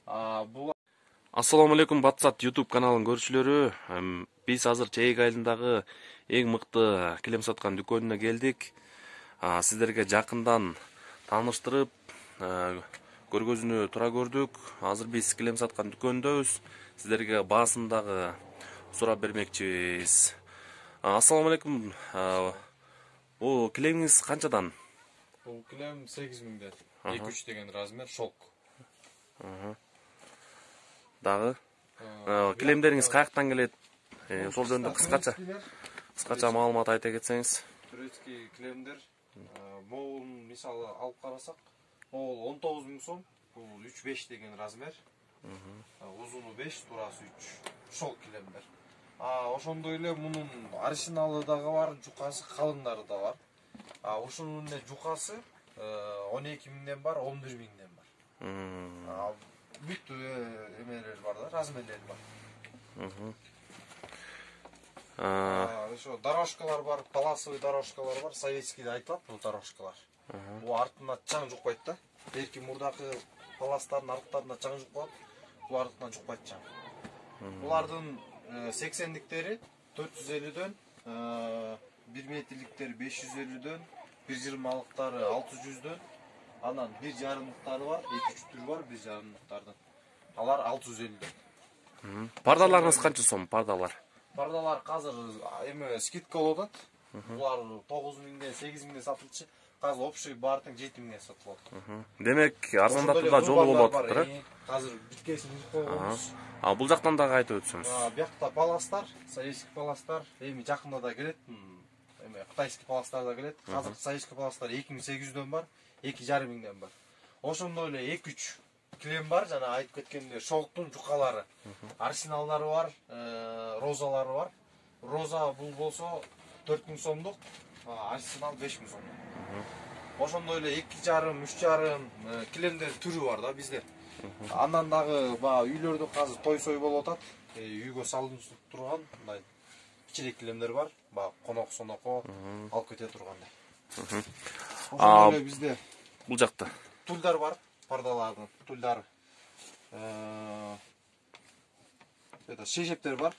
Бул Ассаламу алейкум Батсат YouTube каналын көрүүчүлөрү. Биз азыр Чейик айылындагы эң мыкты килем саткан дүкөнүнө келдик. Сиздерге жакындан тааныштырып, көргөзүүнү тура көрдүк. Азыр биз килем саткан дүкөндөбүз. Сиздерге баасын дагы сурап бермекчибиз. Ассаламу алейкум. Бул килемиңиз канчадан? бул килем 8000ден. 2-3 деген размер шок. Дагы килемдериңиз каяктан келет? Ошол жөнүндө кыскача маалымат айта кетсеңиз. Турецкий килемдер. Бул мисалы алып карасак, бул 19000 сом. Бул 3-5 деген размер. Узуну 5, турасы 3. Шок килемдер. Ошондой эле мунун оригиналы дагы бар, жукасы калыңдары да бар. Ушунун жукасы 12000ден бар, 11000ден бар. Бүт эмелер бар да, размерлер бар. Ошо дорожкалар бар, полосовый дорожкалар бар, советскийде айтылат бул дорожкалар. Бул артына чаң жукпайт да. Берки мурдакы полостардын арттарына чаң жукпайт, бул артынан жукпайт чаң. Булардын 80-диктери 450дөн, 1 метрликтери 550дөн, 1,20-лыктары 600дөн, анан 1,5-лыктары бар, 2-3 түр бар 1,5-лыктардын. Алар 650дөн. Пардаларыңыз канча сом, пардалар? Пардалар азыр эме скидка болуп атат. Булар 9000ден, 8000ден сатылчу. Азыр общий баары тең 7000ден сатылат. Демек, арзандатууда жолу болуп атат, э? Азыр бүткесин жыйып койгонбуз. Бул жактан дагы айтып өтсөңүз. Биякта паластар, советский паластар, эми жакында да келет. Эме кытайский паластар да келет. Азыр советский паластар 2800дөн бар, 2500ден бар. Ошондой эле 2-3 килем бар, жана айтып кеткендей шоктун жукалары. Арсеналдары бар, розалары бар. Роза бул болсо 4000 сомдук, арсенал 5000 сомдук. Ошондой эле 2,5-3,5 килемдер түрү бар да бизде. Андан дагы үйлөрдө азыр той-сой болуп атат. Үйгө салынып турган мындай кичирээк килемдер бар. Конок-соноко алып кете тургандай. Ошондой эле бизде Бул жакта тульдар бар, пардалардын тульдары. Шешептер бар.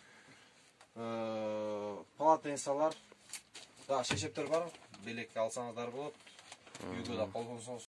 Полотенцалар. Шешептер бар. Белекке алсаңыздар болот. Үйгө да колдонсоңуз